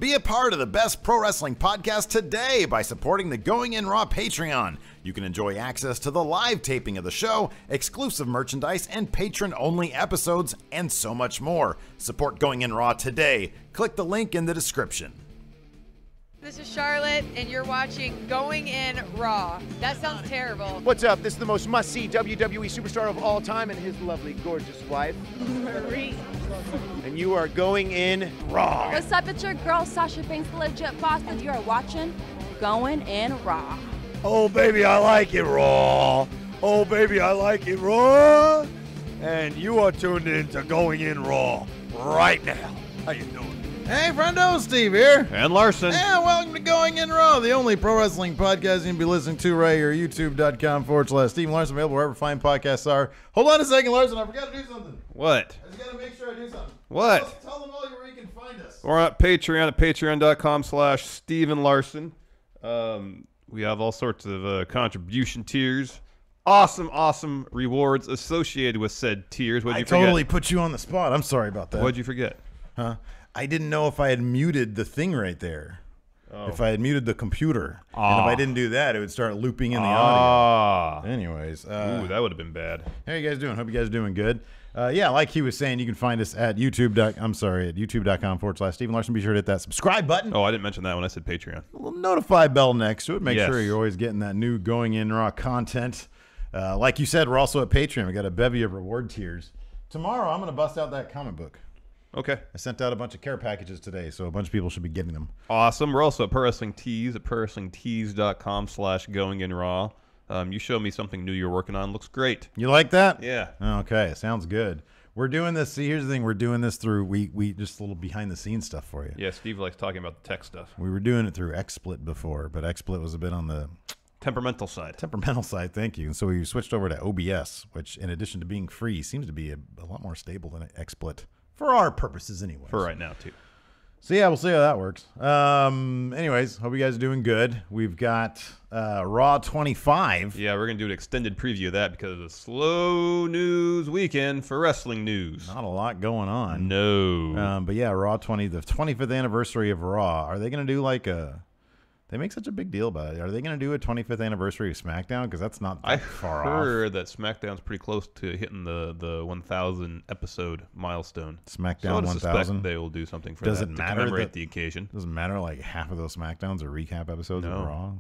Be a part of the best pro wrestling podcast today by supporting the Going In Raw Patreon. You can enjoy access to the live taping of the show, exclusive merchandise, and patron-only episodes, and so much more. Support Going In Raw today. Click the link in the description. This is Charlotte, and you're watching Going In Raw. That sounds terrible. What's up? This is the most must-see WWE superstar of all time and his lovely, gorgeous wife, Marie. and you are going in Raw. What's up? It's your girl, Sasha Banks, the legit boss, and you are watching Going In Raw. Oh, baby, I like it raw. Oh, baby, I like it raw. And you are tuned in to Going In Raw right now. How you doing? Hey, friendo, Steve here. And Larson. And welcome to Going In Raw, the only pro wrestling podcast you can be listening to right here, youtube.com/Steve Larson, available wherever fine podcasts are. Hold on a second, Larson, I forgot to do something. What? I just got to make sure I do something. What? Tell them all where you can find us. We're on Patreon at patreon.com/Steven Larson. We have all sorts of contribution tiers. Awesome rewards associated with said tiers. What'd you forget? I totally put you on the spot. I'm sorry about that. What'd you forget? Huh? I didn't know if I had muted the thing right there. Oh. If I had muted the computer. And if I didn't do that, it would start looping in the audio. Anyways. Ooh, that would have been bad. How you guys doing? Hope you guys are doing good. Yeah, like he was saying, you can find us at youtube.com/Steven Larson. Be sure to hit that subscribe button. Oh, I didn't mention that when I said Patreon. A little notify bell next to it. Make sure you're always getting that new Going In Raw content. Like you said, we're also at Patreon. We got a bevy of reward tiers. Tomorrow, I'm going to bust out that comic book. Okay. I sent out a bunch of care packages today, so a bunch of people should be getting them. Awesome. We're also at Pro Wrestling Tees at prowrestlingtees.com/goinginraw. You showed me something new you're working on. Looks great. You like that? Yeah. Okay. Sounds good. We're doing this. See, here's the thing. We're doing this through, we just a little behind the scenes stuff for you. Yeah, Steve likes talking about the tech stuff. We were doing it through XSplit before, but XSplit was a bit on the temperamental side. Temperamental side, thank you. And so we switched over to OBS, which in addition to being free, seems to be a lot more stable than XSplit. For our purposes anyway. For right now, too. So, yeah, we'll see how that works. Anyways, hope you guys are doing good. We've got Raw 25. Yeah, we're going to do an extended preview of that because it's a slow news weekend for wrestling news. Not a lot going on. No. But, yeah, Raw 20, the 25th anniversary of Raw. Are they going to do like a... They make such a big deal about it. Are they going to do a 25th anniversary of SmackDown? Because that's not that far off. I heard that SmackDown's pretty close to hitting the 1,000 episode milestone. SmackDown 1,000? So I suspect they will do something for that to commemorate the occasion. Doesn't matter, like half of those SmackDowns are recap episodes of Raw?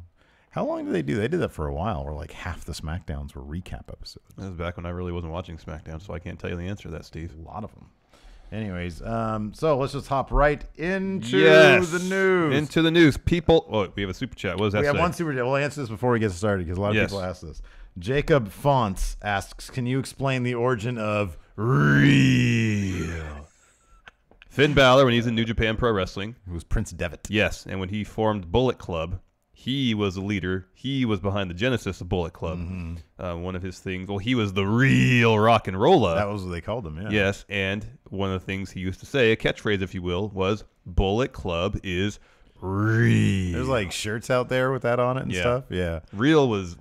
How long did they do? They did that for a while, where like half the SmackDowns were recap episodes. That was back when I really wasn't watching SmackDown, so I can't tell you the answer to that, Steve. A lot of them. Anyways, so let's just hop right into the news. Into the news. People, we have a super chat. What does that say? We have one super chat. We'll answer this before we get started because a lot of people ask this. Jacob Fonts asks, can you explain the origin of real? Finn Balor, when he's in New Japan Pro Wrestling. It was Prince Devitt. Yes, and when he formed Bullet Club, he was the leader. He was behind the genesis of Bullet Club. One of his things, he was the real rock and roller. That was what they called him, yeah. Yes, and one of the things he used to say, a catchphrase, if you will, was Bullet Club is real. There's like shirts out there with that on it and stuff. Yeah. Real was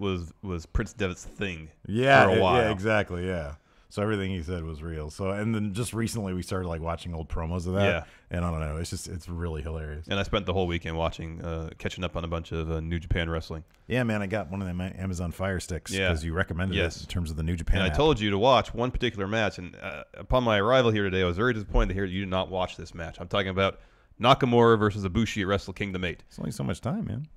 Prince Devitt's thing for a while. Yeah, exactly, yeah. So everything he said was real. So, and then just recently we started like watching old promos of that. Yeah. And I don't know, it's really hilarious. And I spent the whole weekend watching, catching up on a bunch of New Japan wrestling. Yeah, man, I got one of them Amazon Fire Sticks because you recommended it in terms of the New Japan app. I told you to watch one particular match, and upon my arrival here today, I was very disappointed to hear you did not watch this match. I'm talking about Nakamura versus Ibushi at Wrestle Kingdom 8. It's only so much time, man.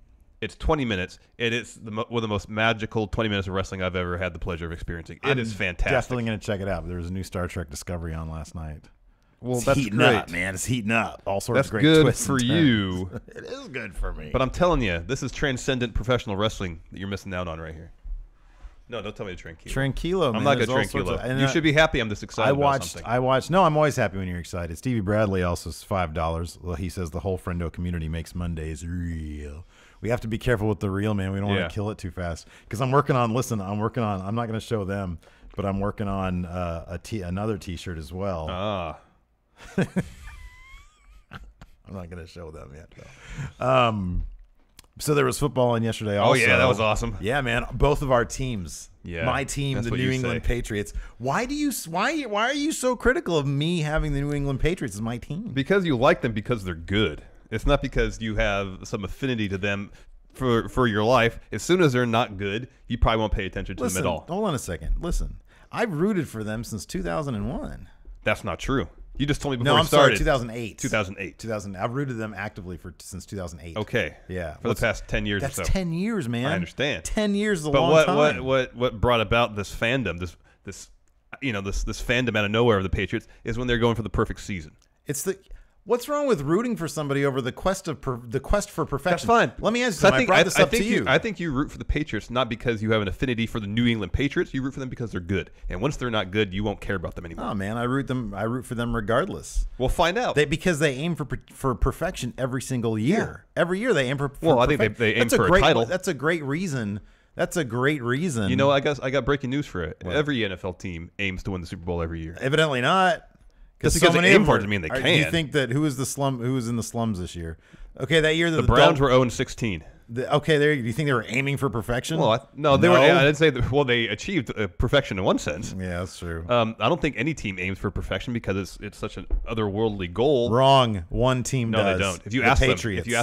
It's 20 minutes, and it's one of the most magical 20 minutes of wrestling I've ever had the pleasure of experiencing. It is fantastic. Definitely going to check it out. There was a new Star Trek Discovery on last night. Well, it's that's heating great. Up, man. It's heating up. All sorts that's of great good twists for and you. It is good for me. But I'm telling you, this is transcendent professional wrestling that you're missing out on right here. No, don't tell me to tranquilo. Tranquilo, man. I'm not going to tranquilo. You should be happy I'm this excited about something. No, I'm always happy when you're excited. Stevie Bradley also is $5. Well, he says the whole friendo community makes Mondays real. We have to be careful with the real, man. We don't want to kill it too fast. Because I'm working on, I'm not going to show them, but I'm working on another T-shirt as well. I'm not going to show them yet, though. So there was football on yesterday also. Oh, yeah, that was awesome. Yeah, man. Both of our teams. Yeah, my team, the New England Patriots. Why are you so critical of me having the New England Patriots as my team? Because you like them because they're good. It's not because you have some affinity to them for your life. As soon as they're not good, you probably won't pay attention to them at all. Hold on a second. Listen, I've rooted for them since 2001. That's not true. You just told me before No, we I'm sorry, started. 2008. 2008. 2000. I've rooted them actively since 2008. Okay. Yeah. For the past 10 years or so. That's 10 years, man. I understand. 10 years is a long time. But what brought about this fandom, this fandom out of nowhere of the Patriots is when they're going for the perfect season. What's wrong with rooting for somebody over the quest for perfection? That's fine. Let me ask you something. I brought this up to you. I think you root for the Patriots not because you have an affinity for the New England Patriots. You root for them because they're good. And once they're not good, you won't care about them anymore. Oh man, I root for them regardless. We'll find out. Because they aim for perfection every single year. Yeah. Every year they aim for well, I perfection. think they aim for a title. That's a great reason. That's a great reason. You know, I got breaking news for it. What? Every NFL team aims to win the Super Bowl every year. Evidently not. Just because they aim for it doesn't mean they can. Do you think that who was in the slums this year? Okay, that year the Browns were 0-16. Okay, do you think they were aiming for perfection? Well, no, they were. I didn't say that. Well, they achieved perfection in one sense. Yeah, that's true. I don't think any team aims for perfection because it's such an otherworldly goal. Wrong. One team does. No, they don't. If you ask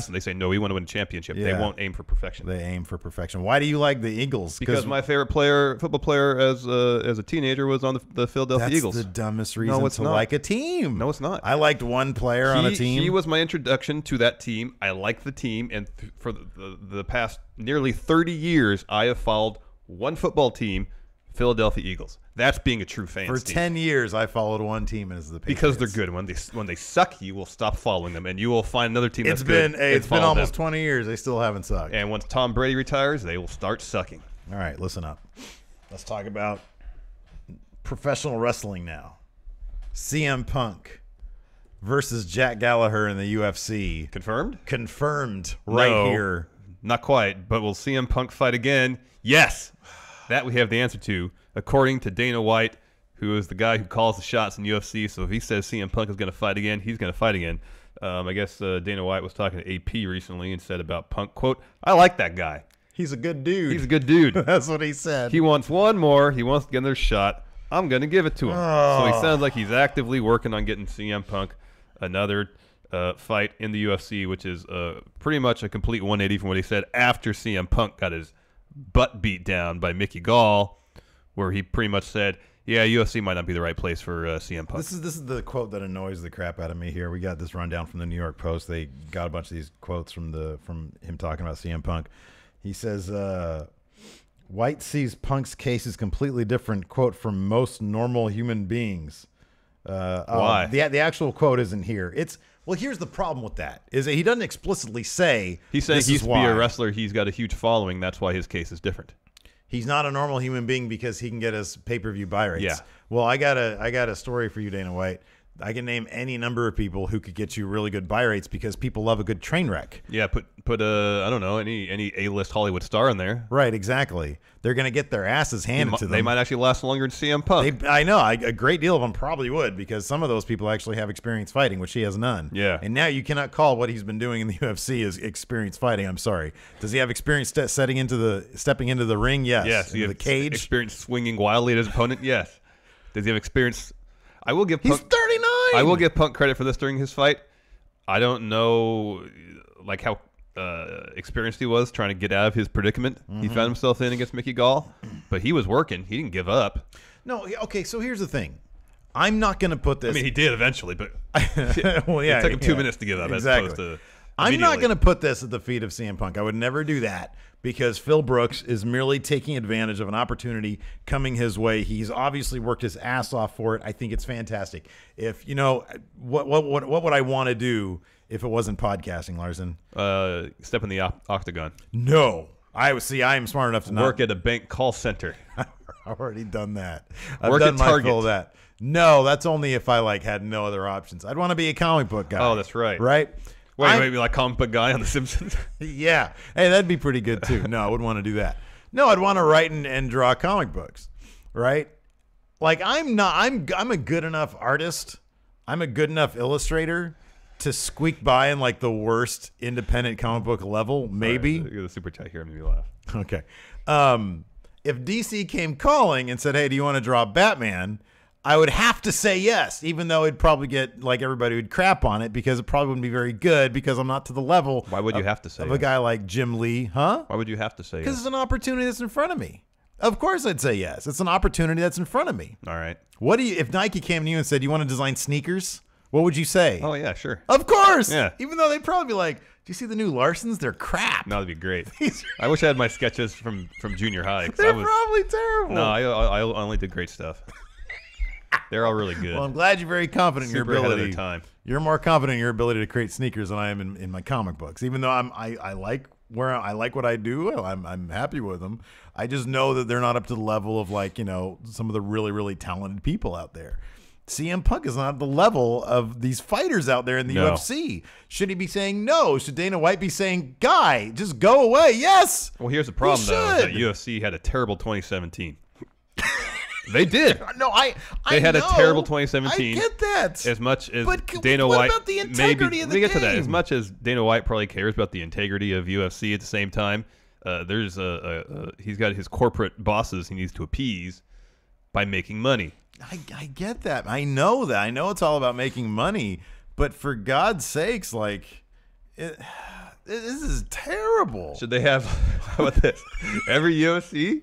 them, they say no. We want to win a championship. Yeah. They won't aim for perfection. They aim for perfection. Why do you like the Eagles? Because my favorite football player as a teenager was on the Philadelphia Eagles. That's the dumbest reason to like a team. No, it's not. I liked one player on a team. He was my introduction to that team. I like the team, and for the past nearly 30 years, I have followed one football team, Philadelphia Eagles. That's being a true fan. For 10 years, I followed one team, and it's the Patriots. Because they're good. When they suck, you will stop following them, and you will find another team that's good. It's been almost 20 years. They still haven't sucked. And once Tom Brady retires, they will start sucking. All right, listen up. Let's talk about professional wrestling now. CM Punk versus Jack Gallagher in the UFC. Confirmed? Confirmed right here. Not quite, but will CM Punk fight again? Yes. That we have the answer to, according to Dana White, who is the guy who calls the shots in UFC. So if he says CM Punk is going to fight again, he's going to fight again. I guess Dana White was talking to AP recently and said about Punk, quote, I like that guy. He's a good dude. He's a good dude. That's what he said. He wants one more. He wants to get another shot. I'm going to give it to him. So he sounds like he's actively working on getting CM Punk another fight in the UFC, which is pretty much a complete 180 from what he said after CM Punk got his butt beat down by Mickey Gall, where he pretty much said, yeah, UFC might not be the right place for CM Punk. This is the quote that annoys the crap out of me here. We got this rundown from the New York Post. They got a bunch of these quotes from him talking about CM Punk. He says, White sees Punk's case is completely different, quote, from most normal human beings. Why? The actual quote isn't here. Well, here's the problem with that, is that he doesn't explicitly say he's saying he used to be a wrestler. He's got a huge following. That's why his case is different. He's not a normal human being because he can get his pay-per-view buy rates. Yeah. Well, I got a story for you, Dana White. I can name any number of people who could get you really good buy rates because people love a good train wreck. Yeah, put I don't know, any A-list Hollywood star in there. Right, exactly. They're going to get their asses handed to them. They might actually last longer than CM Punk. I know. A great deal of them probably would because some of those people actually have experience fighting, which he has none. Yeah. And now you cannot call what he's been doing in the UFC as experience fighting. I'm sorry. Does he have experience stepping into the ring? Yes. Yes. Into the cage? Experience swinging wildly at his opponent? Yes. Does he have experience? I will give Punk. He's 39. I will give Punk credit for this during his fight. I don't know, like how experienced he was trying to get out of his predicament he found himself in against Mickey Gall, but he was working. He didn't give up. No. Okay. So here's the thing. I'm not going to put this. I mean, he did eventually, but well, yeah, it took him 2 minutes to give up. Exactly. As opposed to I'm not going to put this at the feet of CM Punk. I would never do that because Phil Brooks is merely taking advantage of an opportunity coming his way. He's obviously worked his ass off for it. I think it's fantastic. If what would I want to do if it wasn't podcasting, Larson? Step in the octagon. No. I am smart enough to work at a bank call center. I've already done that. I've work done at my Target. full of that. No, that's only if I had no other options. I'd want to be a comic book guy. Oh, that's right. Right? Wait, like comic book guy on The Simpsons? Yeah. Hey, that'd be pretty good too. No, I wouldn't want to do that. No, I'd want to write and draw comic books. Right? Like I'm a good enough artist. I'm a good enough illustrator to squeak by in the worst independent comic book level, maybe. Right, you're the super chat here made me laugh. Okay. If DC came calling and said, "Hey, do you want to draw Batman?" I would have to say yes, even though it'd probably get, like, everybody would crap on it because it probably wouldn't be very good because I'm not to the level. Why would you have to say of a guy like Jim Lee, huh? Why would you have to say yes? Because it's an opportunity that's in front of me. Of course I'd say yes. It's an opportunity that's in front of me. All right. What do you, if Nike came to you and said, you want to design sneakers? What would you say? Oh, yeah, sure. Of course. Yeah. Even though they'd probably be like, do you see the new Larsons? They're crap. No, that'd be great. I wish I had my sketches from junior high. They're probably terrible. No, I only did great stuff. They're all really good. Well, I'm glad you're very confident in your ability. Ahead of their time. You're more confident in your ability to create sneakers than I am in my comic books. Even though I like what I do, I'm happy with them. I just know that they're not up to the level of, like, you know, some of the really, really talented people out there. CM Punk is not at the level of these fighters out there in the UFC. Should he be saying no? Should Dana White be saying, guy, just go away? Yes. Well, here's the problem, though, is that UFC had a terrible 2017. They did. No, They had a terrible 2017. I get that. As much as but Dana what White, about the integrity of the we get to game? that. As much as Dana White probably cares about the integrity of UFC, at the same time, there's he's got his corporate bosses he needs to appease by making money. I get that. I know that. I know it's all about making money, but for God's sakes, like, this is terrible. Should they have, how about this? Every UFC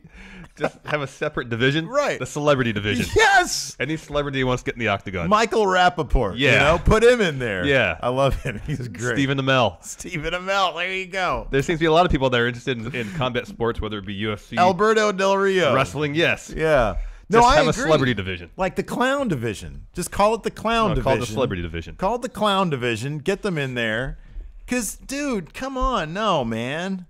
just have a separate division? Right. The celebrity division. Yes. Any celebrity who wants to get in the octagon. Michael Rappaport. Yeah. You know, put him in there. Yeah. I love him. He's great. Stephen Amell. Stephen Amell. There you go. There seems to be a lot of people that are interested in combat sports, whether it be UFC. Alberto Del Rio. Wrestling, yes. Yeah. No, Just I have agree. a celebrity division. Like the clown division. Just call it the clown division. Call it the celebrity division. Call it the clown division. Get them in there. Because, dude, come on. No, man.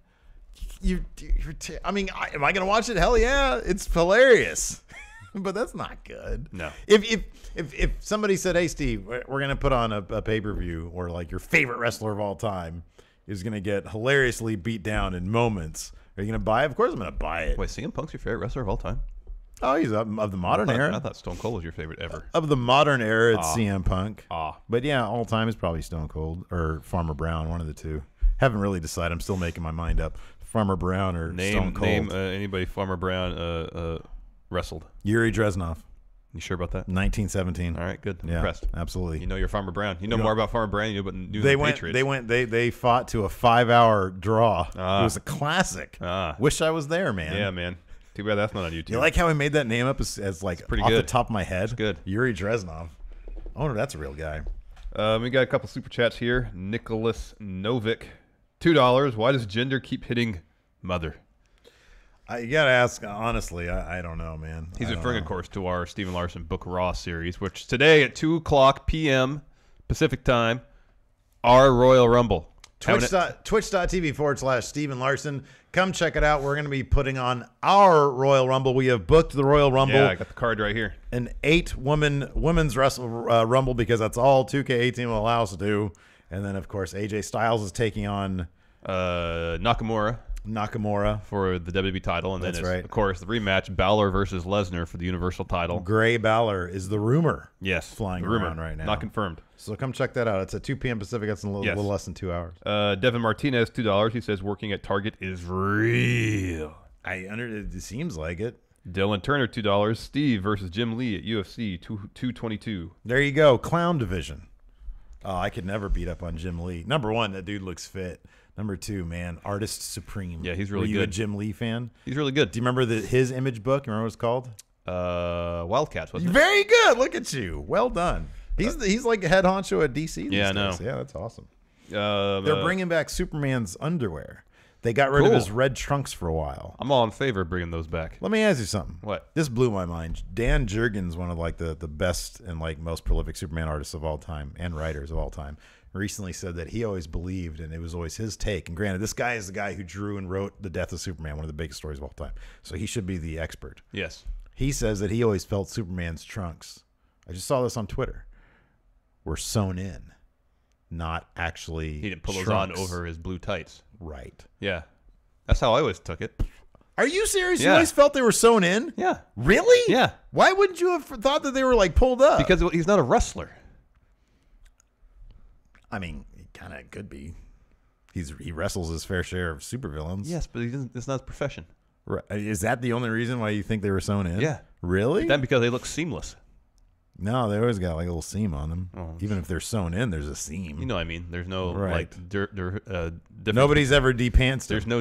I mean, am I going to watch it? Hell yeah. It's hilarious. But that's not good. No. If somebody said, hey, Steve, we're going to put on a pay-per-view or, like, your favorite wrestler of all time is going to get hilariously beat down in moments, are you going to buy it? Of course I'm going to buy it. Wait, CM Punk's your favorite wrestler of all time? Oh, he's of the modern era. I thought Stone Cold was your favorite ever. Of the modern era, it's CM Punk. Ah. But yeah, all time is probably Stone Cold or Farmer Brown, one of the two. Haven't really decided. I'm still making my mind up. Farmer Brown or Stone Cold. Name anybody Farmer Brown wrestled. Yuri Dresnov. You sure about that? 1917. All right, good. I'm Yeah, impressed. absolutely. You know your Farmer Brown. You know more about Farmer Brown than you do about They the went. Patriots. They fought to a 5-hour draw. It was a classic. Wish I was there, man. Yeah, man. Too bad that's not on YouTube. You like how I made that name up as like pretty off good. the top of my head? It's good. Yuri Dresnov. Oh, no, that's a real guy. We got a couple super chats here. Nicholas Novick, $2. Why does gender keep hitting mother? You got to ask, honestly, I don't know, man. He's referring, of course, to our Stephen Larson Book Raw series, which today at 2 o'clock p.m. Pacific time, our Royal Rumble. Twitch.tv/Stephen Larson. Come check it out. We're going to be putting on our Royal Rumble. We have booked the Royal Rumble. Yeah, I got the card right here. An 8-women's Rumble because that's all 2K18 will allow us to do. And then, of course, AJ Styles is taking on Nakamura for the WWE title. And That's then, right. Of course, the rematch, Balor versus Lesnar for the Universal title. Gray Balor is the rumor. Yes. Flying the rumor. around right now. Not confirmed. So come check that out. It's at 2 p.m. Pacific. That's in a little less than 2 hours. Devin Martinez, $2. He says working at Target is real. It seems like it. Dylan Turner, $2. Steve versus Jim Lee at UFC 222. There you go. Clown division. Oh, I could never beat up on Jim Lee. Number one, that dude looks fit. Number two, man, artist supreme. Yeah, he's really Were you good. a Jim Lee fan? He's really good. Do you remember his image book? You remember what it's called? Wildcats, wasn't it? Very good. Look at you. Well done. He's like a head honcho at DC. Yeah, I know. Yeah, that's awesome. They're bringing back Superman's underwear. They got rid Cool. of his red trunks for a while. I'm all in favor of bringing those back. Let me ask you something. What? This blew my mind. Dan Jurgens, one of like the best and like most prolific Superman artists of all time and writers of all time, recently said that he always believed, and it was always his take. And granted, this guy is the guy who drew and wrote The Death of Superman, one of the biggest stories of all time. So he should be the expert. Yes. He says that he always felt Superman's trunks. I just saw this on Twitter. Were sewn in, not actually. He didn't pull those trunks. on over his blue tights. Right. Yeah. That's how I always took it. Are you serious? Yeah. You always felt they were sewn in? Yeah. Really? Yeah. Why wouldn't you have thought that they were like pulled up? Because he's not a wrestler. I mean, he kind of could be. He wrestles his fair share of supervillains. Yes, but it's not his profession. Right. Is that the only reason why you think they were sewn in? Yeah. Really? Then because they look seamless. No, they always got like a little seam on them. Oh. Even if they're sewn in, there's a seam. You know what I mean? There's no Right. like Nobody's ever depantsed. There's no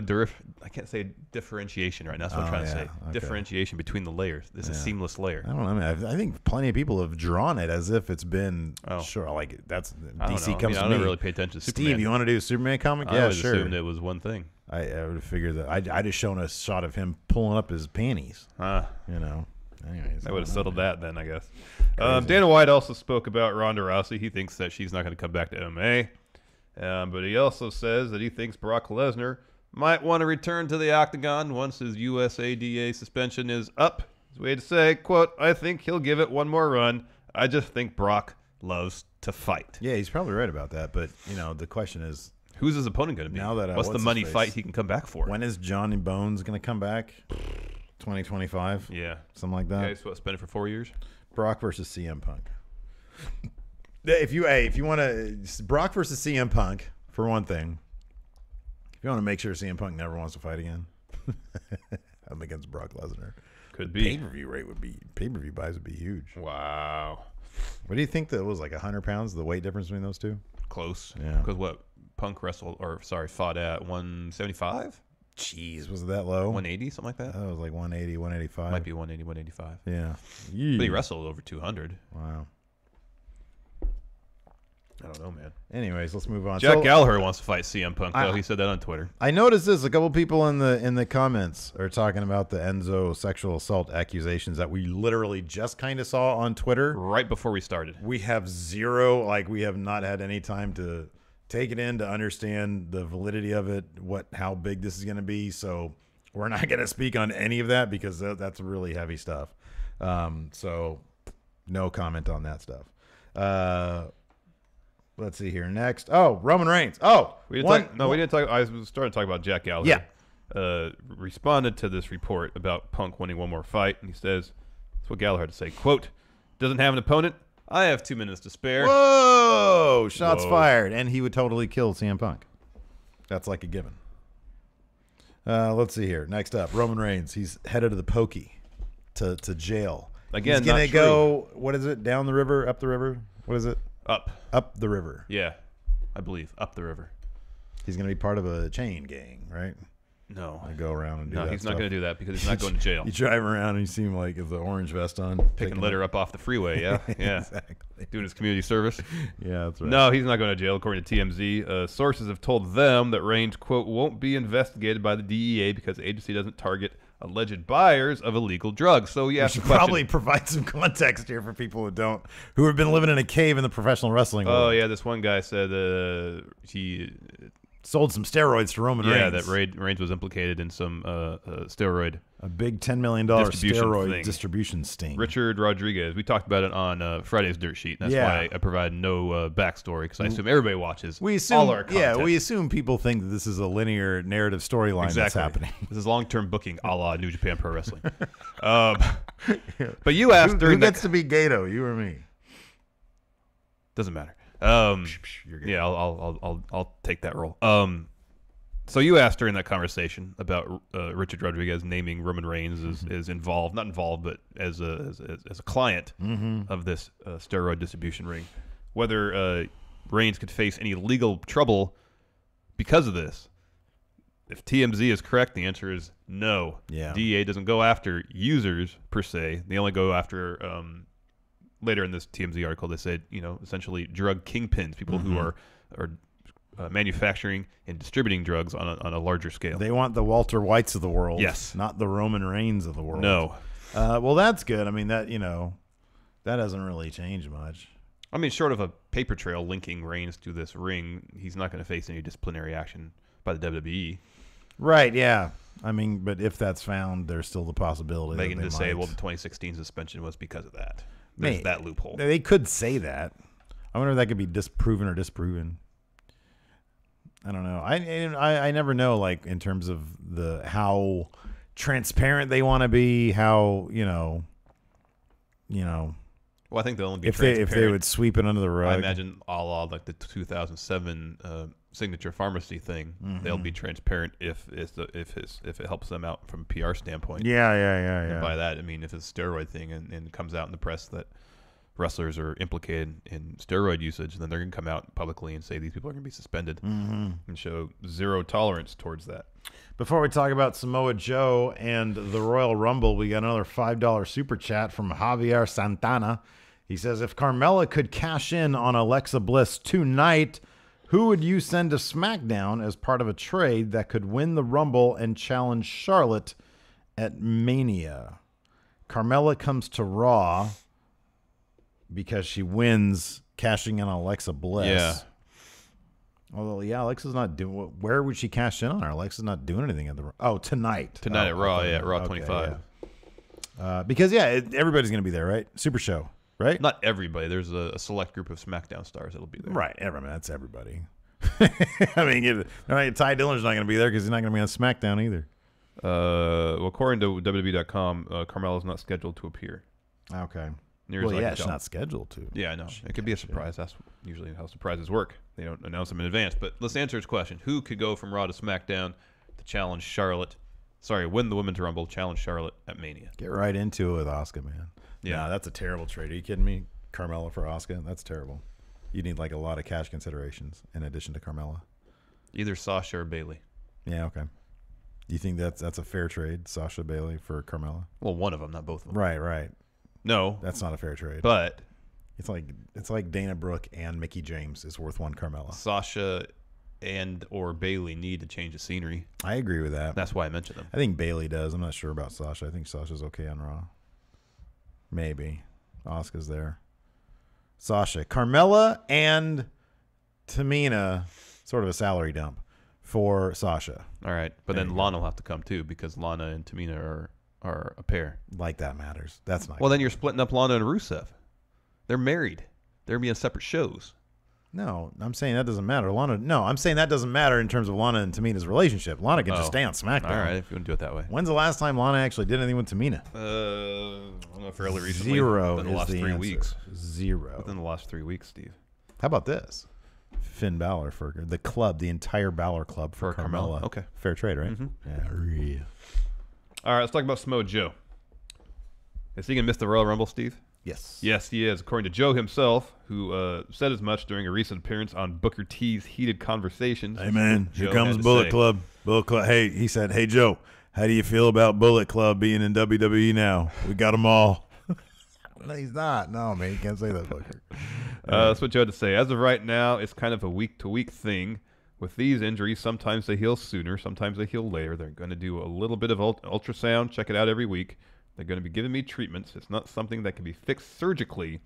I can't say differentiation right now. That's what I'm trying to say. Okay. Differentiation between the layers. It's a seamless layer. I don't know. I mean, I think plenty of people have drawn it as if it's been sure. Like that's DC comes to me. I don't really pay attention to Superman. Steve, you want to do a Superman comic? I Yeah, always sure. assumed it was one thing. I would have figured that. I just shown a shot of him pulling up his panties. You know. Anyways, I would have settled that then, I guess. Dana White also spoke about Ronda Rousey. He thinks that she's not going to come back to MMA. But he also says that he thinks Brock Lesnar might want to return to the octagon once his USADA suspension is up. His way to say, quote, I think he'll give it one more run. I just think Brock loves to fight. Yeah, he's probably right about that. But, you know, the question is, who's his opponent going to be? Now that what's the money fight he can come back for? When is Johnny Bones going to come back? 2025? Yeah. Something like that. Okay, so spend it for 4 years? Brock versus CM Punk. If you want to, Brock versus CM Punk, for one thing, if you want to make sure CM Punk never wants to fight again, I'm against Brock Lesnar. Could be. Pay-per-view buys would be huge. Wow. What do you think that was, like 100 pounds, the weight difference between those two? Close. Yeah. Because what? Punk fought at 175? Jeez, was it that low? 180, something like that? That was like 180, 185. Might be 180, 185. Yeah. But he wrestled over 200. Wow. I don't know, man. Anyways, let's move on. Jack Gallagher wants to fight CM Punk, though. He said that on Twitter. I noticed this. A couple people in the comments are talking about the Enzo sexual assault accusations that we literally just kind of saw on Twitter. Right before we started. We have zero, like we have not had any time to take it in to understand the validity of it, how big this is going to be. So we're not going to speak on any of that because that's really heavy stuff. So no comment on that stuff. Let's see here. Next. Oh, Roman Reigns. Oh, we didn't talk. I was starting to talk about Jack Gallagher. Yeah. Responded to this report about Punk winning one more fight, and he says, that's what Gallagher had to say. Quote, doesn't have an opponent. I have 2 minutes to spare. Whoa! Shots fired. And he would totally kill CM Punk. That's like a given. Let's see here. Next up, Roman Reigns. He's headed to the pokey, to jail. Again, he's going to go, what is it, down the river, up the river? What is it? Up the river. Yeah, I believe. Up the river. He's going to be part of a chain gang, right? No. I go around and do that. No, he's not going to do that because he's not going to jail. You drive around and you see him like with the orange vest on. Picking litter up off the freeway, yeah. Yeah. Exactly. Doing his community service. Yeah, that's right. No, he's not going to jail, according to TMZ. Sources have told them that Reigns, quote, won't be investigated by the DEA because the agency doesn't target alleged buyers of illegal drugs. So yeah, we should probably provide some context here for people who have been living in a cave in the professional wrestling world. Oh yeah, this one guy said he sold some steroids to Roman Reigns. Yeah, that Reigns was implicated in some steroid. A big $10 million steroid distribution sting. Richard Rodriguez. We talked about it on Friday's Dirt Sheet. That's why I provide no backstory, because I assume everybody watches all our content. Yeah, we assume people think that this is a linear narrative storyline that's happening. This is long-term booking a la New Japan Pro Wrestling. But you asked who gets to be Gato, you or me? Doesn't matter. Yeah, I'll take that role. So you asked during that conversation about Richard Rodriguez naming Roman Reigns as involved, not involved, but as a client of this steroid distribution ring, whether Reigns could face any legal trouble because of this. If TMZ is correct, the answer is no. Yeah. DEA doesn't go after users per se. They only go after later in this TMZ article, they said, essentially drug kingpins, people who are manufacturing and distributing drugs on a larger scale. They want the Walter Whites of the world. Yes. Not the Roman Reigns of the world. No. Well, that's good. I mean, that doesn't really change much. I mean, short of a paper trail linking Reigns to this ring, he's not going to face any disciplinary action by the WWE. Right, yeah. I mean, but if that's found, there's still the possibility. They can just say, well, the 2016 suspension was because of that. There's that loophole. They could say that. I wonder if that could be disproven or disproven. I don't know. I never know, like, in terms of how transparent they want to be, how, Well, I think they'll only be if they would sweep it under the rug. I imagine a la like the 2007 Signature Pharmacy thing. They'll be transparent if it helps them out from a PR standpoint. Yeah. And by that, I mean if it's a steroid thing and it comes out in the press that wrestlers are implicated in steroid usage, and then they're going to come out publicly and say these people are going to be suspended and show zero tolerance towards that. Before we talk about Samoa Joe and the Royal Rumble, we got another $5 super chat from Javier Santana. He says, if Carmella could cash in on Alexa Bliss tonight, who would you send to SmackDown as part of a trade that could win the Rumble and challenge Charlotte at Mania? Carmella comes to Raw because she wins cashing in on Alexa Bliss. Yeah. Well, yeah, Alexa's not doing. Where would she cash in on her? Alexa's not doing anything at the. Oh, tonight. Tonight at Raw, yeah, Raw 25. Yeah. Because everybody's going to be there, right? Super Show, right? Not everybody. There's a select group of SmackDown stars that'll be there. Right. That's everybody. I mean, Ty Diller's not going to be there because he's not going to be on SmackDown either. Well, according to WWE.com, Carmella's not scheduled to appear. Okay. She's not scheduled to. Yeah, I know. It could be a surprise. That's usually how surprises work. They don't announce them in advance. But let's answer his question. Who could go from Raw to SmackDown to challenge Charlotte? Sorry, win the Women's Rumble, challenge Charlotte at Mania. Get right into it with Asuka, man. Yeah. Nah, that's a terrible trade. Are you kidding me? Carmella for Asuka? That's terrible. You need like a lot of cash considerations in addition to Carmella. Either Sasha or Bayley. Yeah, okay. You think that's a fair trade, Sasha Bayley for Carmella? Well, one of them, not both of them. Right. No, that's not a fair trade. But it's like Dana Brooke and Mickie James is worth one Carmella. Sasha and or Bayley need to change the scenery. I agree with that. That's why I mentioned them. I think Bayley does. I'm not sure about Sasha. I think Sasha's okay on Raw. Maybe. Asuka's there. Sasha. Carmella and Tamina, sort of a salary dump for Sasha. All right. But then Lana will have to come too because Lana and Tamina are a pair. Like that matters. That's not well, then you're splitting up Lana and Rusev. They're married. They're being separate shows. No, I'm saying that doesn't matter. I'm saying that doesn't matter in terms of Lana and Tamina's relationship. Lana can just stay on SmackDown. All right, if you want to do it that way. When's the last time Lana actually did anything with Tamina? I don't know, fairly recently. Zero within the last 3 weeks. Zero. Within the last 3 weeks, Steve. How about this? Finn Balor for the club, the entire Balor club for Carmella. Okay. Fair trade, right? Yeah, real. All right, let's talk about Samoa Joe. Is he going to miss the Royal Rumble, Steve? Yes. Yes, he is, according to Joe himself, who said as much during a recent appearance on Booker T's Heated Conversations. Hey, man, here comes Bullet Club. Bullet Club. Hey, he said, hey, Joe, how do you feel about Bullet Club being in WWE now? We got them all. No, he's not. No, man, you can't say that, Booker. That's what Joe had to say. As of right now, it's kind of a week-to-week thing. With these injuries, sometimes they heal sooner, sometimes they heal later. They're going to do a little bit of ultrasound, check it out every week. They're going to be giving me treatments. It's not something that can be fixed surgically.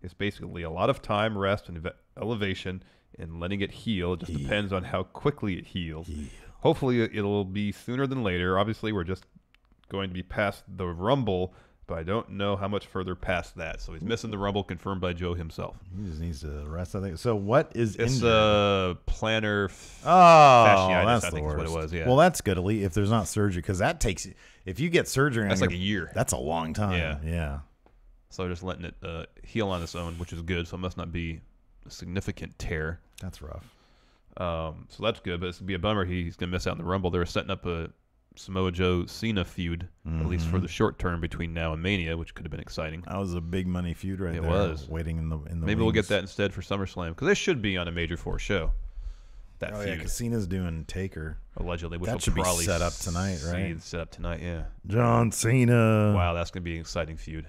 It's basically a lot of time, rest, and elevation, and letting it heal. It just depends on how quickly it heals. Hopefully, it'll be sooner than later. Obviously, we're just going to be past the Rumble, but I don't know how much further past that. So he's missing the Rumble, confirmed by Joe himself. He just needs to rest, I think. So what is it's injured? Plantar fasciitis, that's I think is what it was. Yeah. Well, that's good, if there's not surgery, because that takes, if you get surgery, that's like a year. That's a long time. Yeah. So just letting it heal on its own, which is good. So it must not be a significant tear. That's rough. So that's good, but it's gonna be a bummer. He's gonna miss out on the Rumble. They were setting up a Samoa Joe Cena feud, at least for the short term between now and Mania, which could have been exciting. That was a big money feud right there. It was waiting in the maybe we'll get that instead for SummerSlam because they should be on a major force show. That feud. Yeah, because Cena's doing Taker allegedly, which that will should probably be set up tonight, right? Set up tonight, yeah. John Cena. Wow, that's gonna be an exciting feud.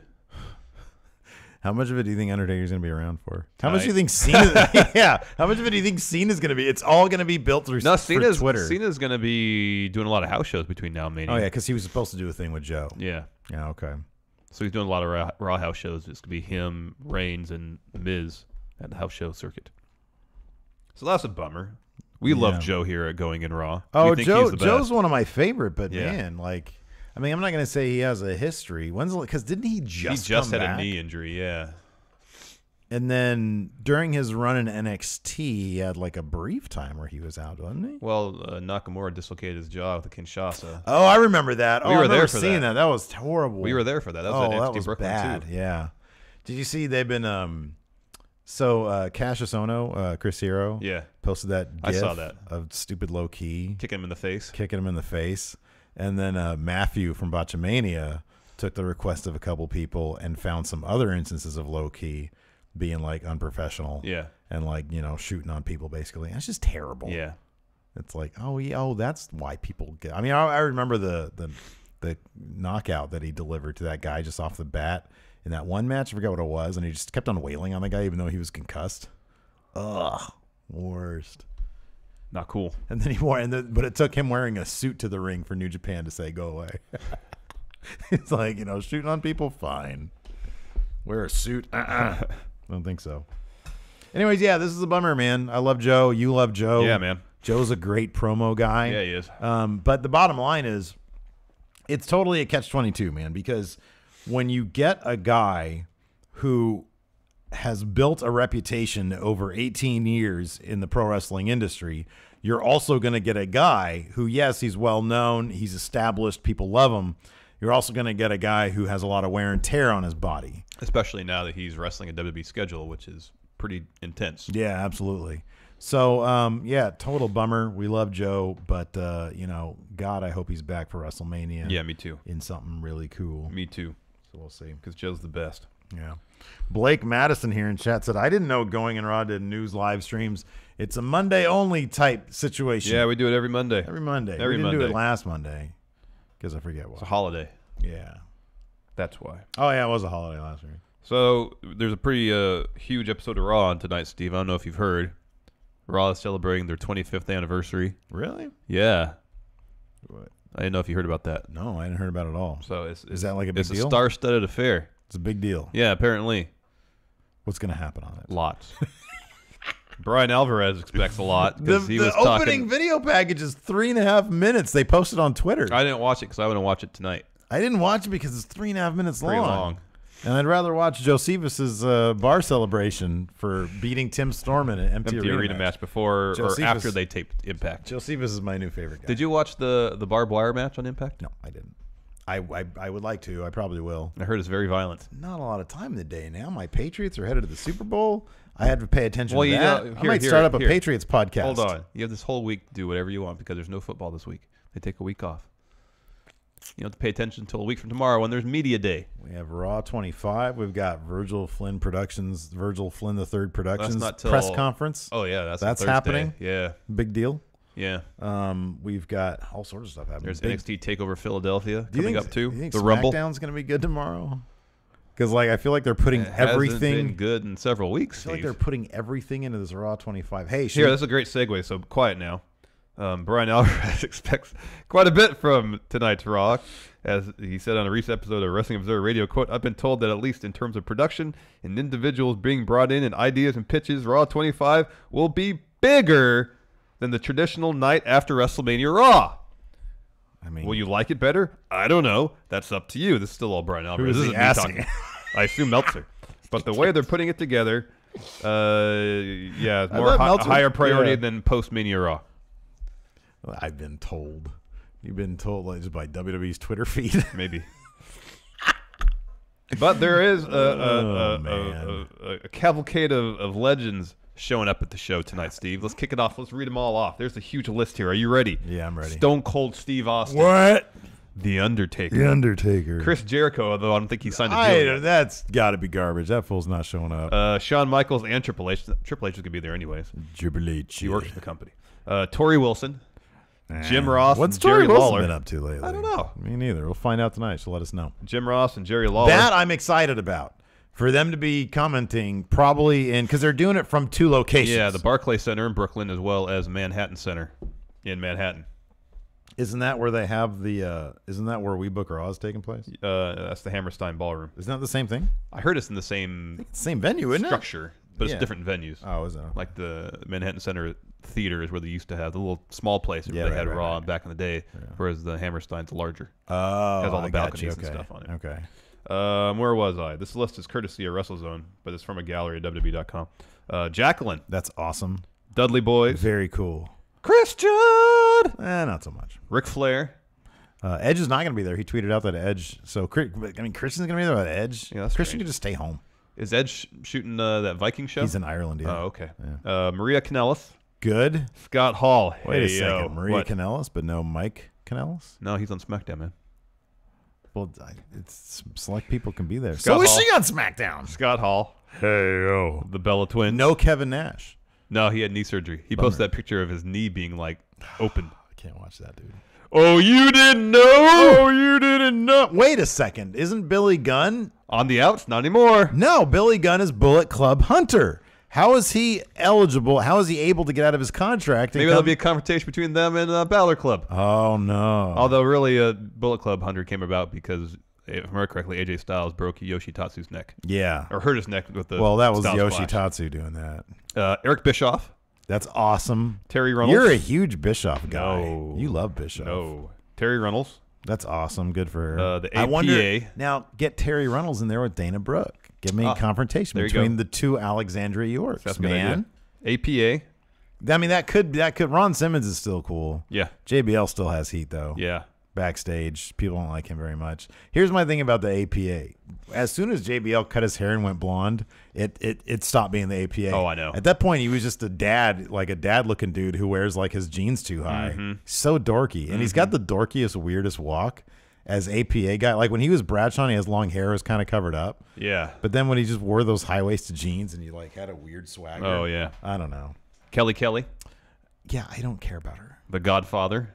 How much of it do you think Undertaker's going to be around for? How much do you think Cena? Yeah. How much of it do you think Cena's going to be? It's all going to be built through Twitter. Cena's going to be doing a lot of house shows between now and Mania. Oh yeah, because he was supposed to do a thing with Joe. Yeah. Yeah. Okay. So he's doing a lot of Raw house shows. It's going to be him, Reigns, and Miz at the house show circuit. So that's a bummer. We love Joe here at Going in Raw. Oh, Joe's one of my favorite, but man, like. I mean, I'm not going to say he has a history. Because didn't he just had back? A knee injury, yeah. And then during his run in NXT, he had like a brief time where he was out, wasn't he? Well, Nakamura dislocated his jaw with the Kinshasa. Oh, I remember that. We were there for seeing that. That was horrible. We were there for that. That was that was Brooklyn bad. Too. Yeah. Did you see they've been Cassius Ohno, Chris Hero, posted that GIF I saw that of stupid Loki kicking him in the face. And then Matthew from Botchamania took the request of a couple people and found some other instances of low key being like unprofessional. Yeah. And like, you know, shooting on people basically. And it's just terrible. Yeah. It's like, oh yeah, oh, that's why people get. I mean, I remember the knockout that he delivered to that guy just off the bat in that one match. I forgot what it was, and he just kept on wailing on the guy even though he was concussed. Ugh, worst. Not cool. And then but it took him wearing a suit to the ring for New Japan to say go away. It's like, you know, shooting on people, fine. Wear a suit. I don't think so. Anyways, yeah, this is a bummer, man. I love Joe. You love Joe. Yeah, man. Joe's a great promo guy. Yeah, he is. But the bottom line is, it's totally a catch-22, man, because when you get a guy who has built a reputation over 18 years in the pro wrestling industry, you're also going to get a guy who, yes, he's well-known, he's established, people love him. You're also going to get a guy who has a lot of wear and tear on his body. Especially now that he's wrestling a WWE schedule, which is pretty intense. Yeah, absolutely. So, yeah, total bummer. We love Joe, but, you know, God, I hope he's back for WrestleMania. Yeah, me too. In something really cool. Me too. So we'll see. Because Joe's the best. Yeah. Blake Madison here in chat said, I didn't know Going in Raw did news live streams. It's a Monday-only type situation. Yeah, we do it every Monday. Every Monday. Every we didn't Monday. do it last Monday because I forget what. It's a holiday. Yeah. That's why. Oh, yeah, it was a holiday last week. So there's a pretty huge episode of Raw on tonight, Steve. I don't know if you've heard. Raw is celebrating their 25th anniversary. Really? Yeah. What? I didn't know if you heard about that. No, I hadn't heard about it at all. So is that like a big deal? It's a star-studded affair. It's a big deal. Yeah, apparently. What's going to happen on it? Lots. Brian Alvarez expects a lot. The He was opening talking, video package is 3.5 minutes. They posted on Twitter. I didn't watch it because I want to watch it tonight. I didn't watch it because it's 3.5 minutes Pretty long. And I'd rather watch Josephus's bar celebration for beating Tim Storm in an empty arena match before Josephus, or after they taped Impact. Josephus is my new favorite guy. Did you watch the barbed wire match on Impact? No, I didn't. I would like to. I probably will. I heard it's very violent. Not a lot of time in the day now. My Patriots are headed to the Super Bowl. I had to pay attention to that. I might start up a Patriots podcast. Hold on. You have this whole week to do whatever you want because there's no football this week. They take a week off. You don't have to pay attention until a week from tomorrow when there's Media Day. We have Raw 25. We've got Virgil Flynn III Productions press conference. Oh, yeah. That's happening. Yeah. Big deal. Yeah. We've got all sorts of stuff happening. There's NXT TakeOver Philadelphia coming up too. Do you think the Rumble. SmackDown's going to be good tomorrow? Because I feel like they're putting everything. Hasn't been good in several weeks. I feel like they're putting everything into this Raw 25. Hey, here, that's a great segue. So quiet now. Brian Alvarez expects quite a bit from tonight's Raw. As he said on a recent episode of Wrestling Observer Radio, quote, I've been told that at least in terms of production and individuals being brought in and ideas and pitches, Raw 25 will be bigger than the traditional night after WrestleMania Raw. I mean, will you like it better? I don't know. That's up to you. This is still all Brian Alvarez. Who is this he is asking? me talking. I assume Meltzer. But the way they're putting it together, yeah, more higher priority than post-Mania Raw. I've been told. You've been told just by WWE's Twitter feed. Maybe. But there is a cavalcade of legends showing up at the show tonight, Steve. Let's kick it off. Let's read them all off. There's a huge list here. Are you ready? Yeah, I'm ready. Stone Cold Steve Austin. What? The Undertaker. The Undertaker. Chris Jericho, although I don't think he signed a deal yet. That's got to be garbage. That fool's not showing up. Shawn Michaels and Triple H. Triple H is going to be there anyways. Triple H. He works for the company. Torrie Wilson. Jim Ross. What's and Jerry Torrie Lawler Wilson been up to lately? I don't know. Me neither. We'll find out tonight. So let us know. Jim Ross and Jerry Lawler. That I'm excited about. For them to be commenting probably in, because they're doing it from 2 locations. Yeah, the Barclays Center in Brooklyn as well as Manhattan Center in Manhattan. Isn't that where they have the, isn't that where We Book Raw is taking place? That's the Hammerstein Ballroom. Isn't that the same thing? I heard it's in the same venue, isn't it? Structure, but it's different venues. Oh, is it? Like the Manhattan Center Theater is where they used to have the little small place where they had Raw back in the day, whereas the Hammerstein's larger. Oh, has all the balconies and stuff on it. Okay. Where was I? This list is courtesy of WrestleZone, but it's from a gallery at WWE.com. Jacqueline. That's awesome. Dudley Boys. Very cool. Christian. Not so much. Ric Flair. Edge is not going to be there. He tweeted out that Edge. So, I mean, Christian's going to be there without Edge. Yeah, that's Christian strange. can just stay home. Is Edge shooting that Viking show? He's in Ireland, yeah. Oh, okay. Yeah. Maria Kanellis. Good. Scott Hall. Wait a second. Maria Kanellis, but no Mike Kanellis? No, he's on SmackDown, man. Well, it's select people can be there. Scott So is Hall. she on SmackDown? Scott Hall, Hey yo, the Bella twins. no Kevin Nash. No, he had knee surgery. He posted that picture of his knee being like open. I can't watch that, dude. Oh, you didn't know? Oh, you didn't know. Wait a second. Isn't Billy Gunn? On the outs, not anymore. No, Billy Gunn is Bullet Club Hunter. How is he eligible? How is he able to get out of his contract? Maybe there'll be a confrontation between them and Balor Club. Oh, no. Although, really, Bullet Club Hunter came about because, if I remember correctly, AJ Styles broke Yoshitatsu's neck. Yeah. Or hurt his neck with the Well, that was Styles Yoshitatsu doing that. Eric Bischoff. That's awesome. Terry Runnels. You're a huge Bischoff guy. No. You love Bischoff. No. Terry Runnels. That's awesome. Good for her. The APA. I wonder, now, get Terry Runnels in there with Dana Brooke. Give me a confrontation there you between go. the two Alexandria Yorks, That's a good man. idea. APA. I mean, that could Ron Simmons is still cool. Yeah. JBL still has heat, though. Yeah. Backstage, people don't like him very much. Here's my thing about the APA. As soon as JBL cut his hair and went blonde, it stopped being the APA. Oh, I know. At that point, he was just a dad, like a dad-looking dude who wears like his jeans too high. So dorky, and he's got the dorkiest, weirdest walk as APA guy. Like when he was Bradshaw, and he has long hair, it was kind of covered up. Yeah. But then when he just wore those high-waisted jeans and he like had a weird swagger. Oh, yeah. I don't know. Kelly. Yeah, I don't care about her. The Godfather.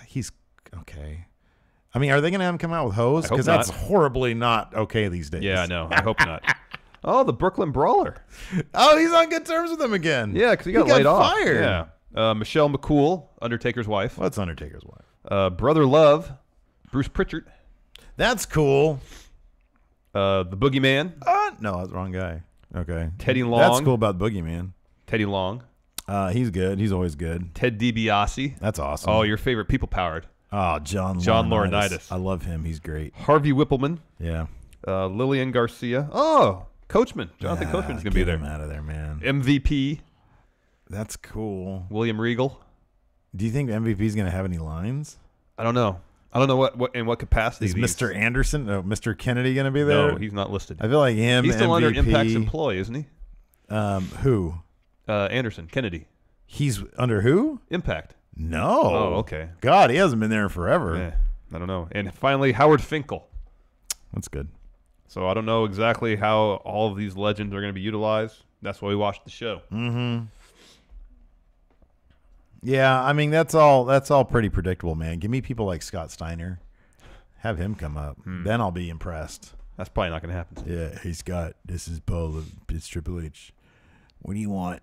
He's okay. I mean, are they going to have him come out with hose? I hope Because that's horribly not okay these days. Yeah, I know. I hope not. Oh, the Brooklyn Brawler. Oh, he's on good terms with them again. Yeah, because he got laid off. Fired. Yeah. Michelle McCool, Undertaker's wife. What's Undertaker's wife? Brother Love, Bruce Pritchard. That's cool. The Boogeyman, No, that's the wrong guy. Okay. Teddy Long. That's cool about Boogeyman. Teddy Long. He's good. He's always good. Ted DiBiase. That's awesome. Oh, your favorite people powered. Oh, John Laurinaitis. I love him. He's great. Harvey Whippleman. Yeah. Lillian Garcia. Oh, Coachman. Jonathan Coachman's going to be Get there. him out of there, man. MVP. That's cool. William Regal. Do you think MVP's going to have any lines? I don't know. I don't know what in what capacity. Is Mr. Anderson, Mr. Kennedy going to be there? No, he's not listed. I feel like him, He's still MVP, under Impact's employee, isn't he? Who? Anderson, Kennedy. He's under who? Impact. No. Oh, okay. God, he hasn't been there in forever. Yeah, I don't know. And finally, Howard Finkel. That's good. So I don't know exactly how all of these legends are going to be utilized. That's why we watched the show. Mm-hmm. Yeah, I mean that's all pretty predictable, man. Give me people like Scott Steiner. Have him come up. Then I'll be impressed. That's probably not going to happen. Yeah, hey Scott, this is Paul. It's Triple H. What do you want?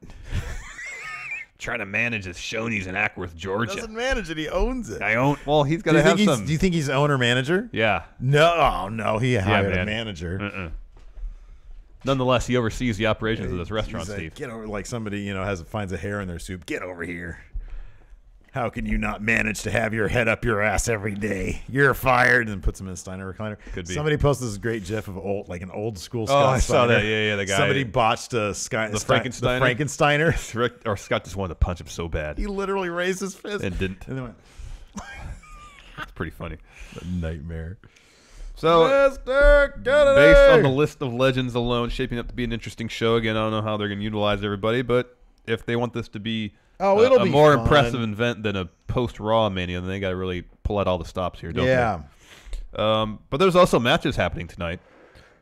Trying to manage his Shoneys in Ackworth, Georgia. Doesn't manage it. He owns it. I own. Well, he's got to have some. Do you think he's owner manager? Yeah. No, he hired a man. manager. Nonetheless, he oversees the operations of this restaurant, He's like, Steve. get over, like somebody finds a hair in their soup. Get over here. How can you not manage to have your head up your ass every day? You're fired, and puts him in a Steiner recliner. Could be. Somebody posted this great GIF of an old school. Oh, Scott I saw Steiner. that. Yeah, the guy. Somebody botched the Frankensteiner. Or Scott just wanted to punch him so bad. He literally raised his fist and didn't. And then went. It's pretty funny. A nightmare. So, based on the list of legends alone, shaping up to be an interesting show. Again, I don't know how they're going to utilize everybody, but if they want this to be it'll a be more fun. impressive event than a post-Raw Mania, then they got to really pull out all the stops here, don't they? But there's also matches happening tonight.